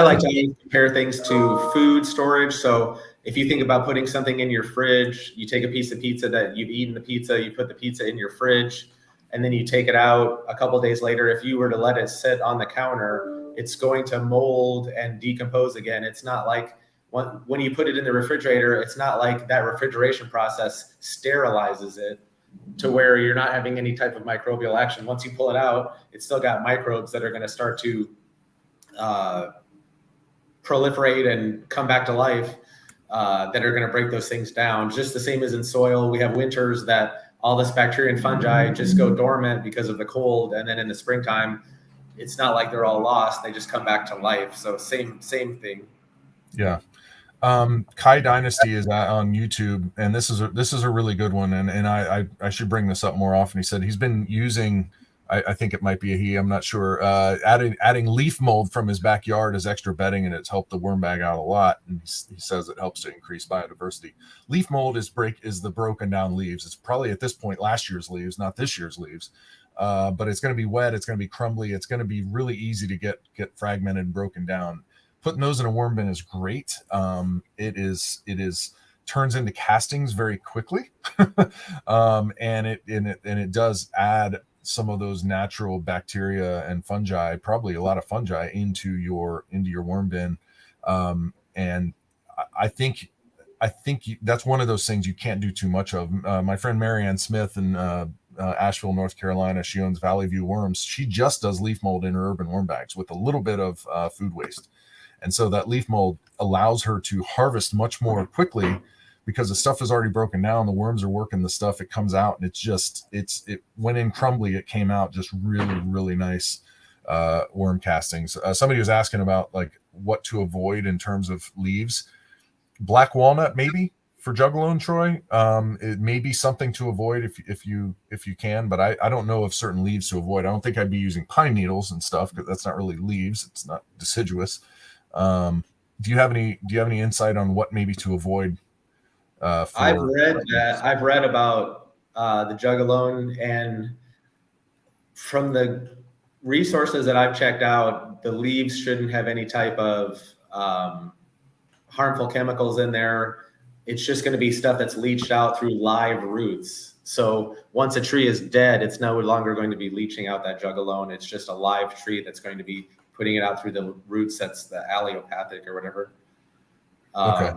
like to compare things to food storage. So if you think about putting something in your fridge, you take a piece of pizza that you've eaten the pizza, you put the pizza in your fridge, and then you take it out a couple of days later. If you were to let it sit on the counter, it's going to mold and decompose again. It's not like when you put it in the refrigerator, it's not like that refrigeration process sterilizes it to where you're not having any type of microbial action. Once you pull it out, it's still got microbes that are going to start to proliferate and come back to life, that are going to break those things down. Just the same as in soil, we have winters that all this bacteria and fungi just go dormant because of the cold, and then in the springtime, it's not like they're all lost; they just come back to life. So same thing. Yeah. Kai Dynasty is on YouTube, and this is a really good one, and I should bring this up more often. He said he's been using, I think it might be a he, I'm not sure, adding leaf mold from his backyard as extra bedding, and it's helped the worm bag out a lot. And he says it helps to increase biodiversity. Leaf mold is the broken down leaves. It's probably at this point last year's leaves, not this year's leaves. But it's going to be wet, it's going to be crumbly, it's going to be really easy to get fragmented and broken down. Putting those in a worm bin is great. It is turns into castings very quickly, and it does add some of those natural bacteria and fungi, probably a lot of fungi, into your worm bin. And I think that's one of those things you can't do too much of. My friend Marianne Smith in Asheville, North Carolina, she owns Valley View Worms. She just does leaf mold in her urban worm bags with a little bit of food waste. And so that leaf mold allows her to harvest much more quickly because the stuff is already broken down. The worms are working the stuff. It comes out, and it went in crumbly. It came out just really, really nice worm castings. Somebody was asking about like what to avoid in terms of leaves. Black walnut, maybe for Juggalo, Troy. It may be something to avoid if you can, but I don't know of certain leaves to avoid. I don't think I'd be using pine needles and stuff because that's not really leaves. It's not deciduous. Do you have any insight on what maybe to avoid? I've read about the Juggalo, and from the resources that I've checked out, the leaves shouldn't have any type of harmful chemicals in there. It's just going to be stuff that's leached out through live roots. So once a tree is dead, it's no longer going to be leaching out that Juggalo. It's just a live tree that's going to be putting it out through the roots. That's the allelopathic or whatever. Okay.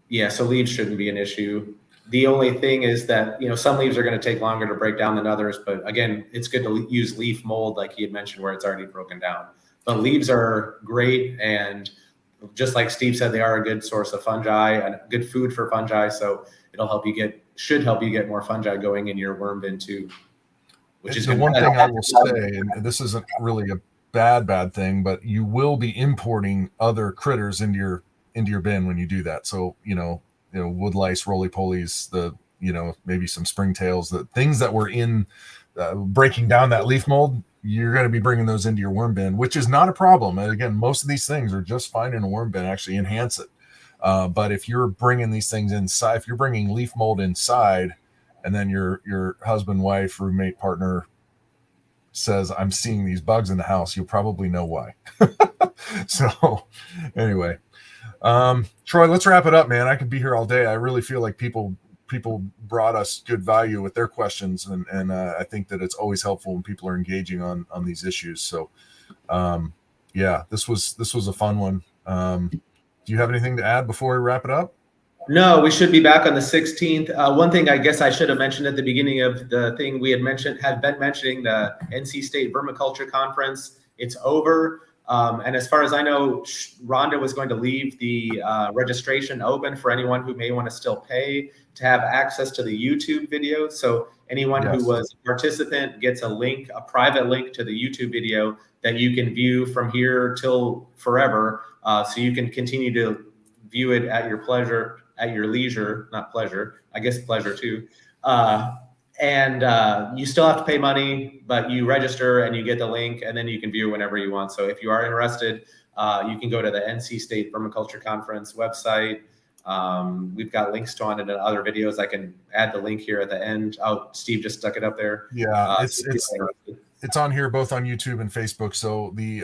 Yeah, so leaves shouldn't be an issue. The only thing is that, some leaves are going to take longer to break down than others. But again, it's good to use leaf mold, like he had mentioned, where it's already broken down. But leaves are great. And just like Steve said, they are a good source of fungi and good food for fungi. So should help you get more fungi going in your worm bin too. Which is the one thing I will say, and this isn't really a bad thing, but you will be importing other critters into your bin when you do that. So wood lice, roly polies, maybe some springtails, the things that were in breaking down that leaf mold, you're going to be bringing those into your worm bin, which is not a problem. And again, most of these things are just fine in a worm bin, actually enhance it. But if you're bringing these things inside, if you're bringing leaf mold inside, and then your husband, wife, roommate, partner says, "I'm seeing these bugs in the house," you'll probably know why. So anyway, Troy, let's wrap it up, man. I could be here all day. I really feel like people brought us good value with their questions, and I think that it's always helpful when people are engaging on these issues. So yeah, this was a fun one. Do you have anything to add before we wrap it up? No, we should be back on the 16th. One thing I guess I should have mentioned at the beginning of the thing, we had been mentioning the NC State Vermiculture Conference. It's over. And as far as I know, Rhonda was going to leave the registration open for anyone who may want to still pay to have access to the YouTube video. So anyone who was a participant gets a private link to the YouTube video that you can view from here till forever. So you can continue to view it at your pleasure, at your leisure, not pleasure, I guess pleasure too. And you still have to pay money, but you register and you get the link, and then you can view it whenever you want. So if you are interested, you can go to the NC State Vermiculture Conference website. We've got links to it in other videos. I can add the link here at the end. Oh, Steve just stuck it up there. Yeah, it's on here both on YouTube and Facebook. So the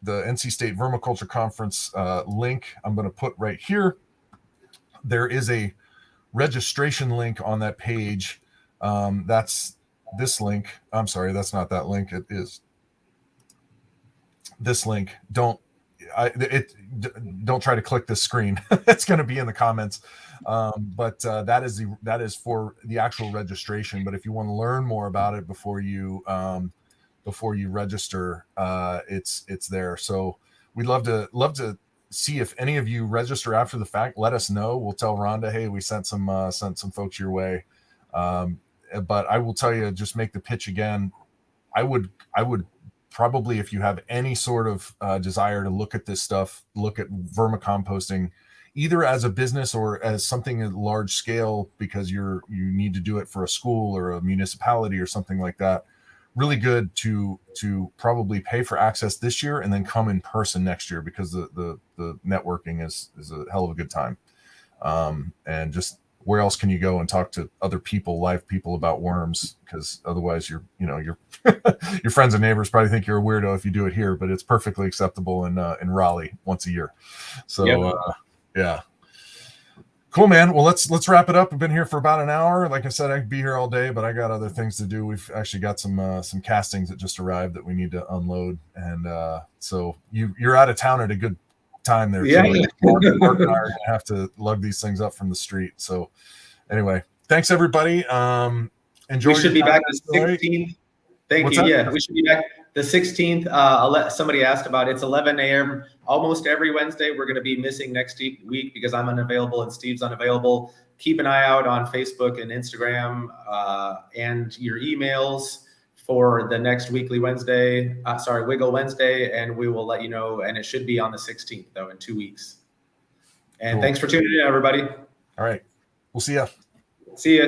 NC State Vermiculture Conference link I'm going to put right here. There is a registration link on that page. That's this link. I'm sorry, that's not that link. It is this link. don't try to click this screen. It's going to be in the comments. But that is for the actual registration. But if you want to learn more about it before you register, it's there. So we'd love to see if any of you register after the fact. Let us know. We'll tell Rhonda, hey, we sent some folks your way. But I will tell you, just make the pitch again. I would probably, if you have any sort of desire to look at this stuff, look at vermicomposting, either as a business or as something at large scale, because you need to do it for a school or a municipality or something like that. Really good to probably pay for access this year and then come in person next year, because the networking is a hell of a good time. And just, where else can you go and talk to other people, live people, about worms? Because otherwise your your friends and neighbors probably think you're a weirdo if you do it here, but it's perfectly acceptable in Raleigh once a year. So yeah. Cool, man. Well, let's wrap it up. We've been here for about an hour. Like I said, I could be here all day, but I got other things to do. We've actually got some castings that just arrived that we need to unload. And so you're out of town at a good time there. Yeah. Mark and I are gonna have to lug these things up from the street. So anyway, thanks everybody. Enjoy. We should be back the 16th. Thank What's you. that? Yeah, we should be back the 16th. Somebody asked about it. It's 11 a.m. almost every Wednesday. We're going to be missing next week because I'm unavailable and Steve's unavailable. Keep an eye out on Facebook and Instagram and your emails for the next Wiggle Wednesday, and we will let you know. And it should be on the 16th, though, in 2 weeks. And Thanks for tuning in, everybody. All right. We'll see ya. See ya.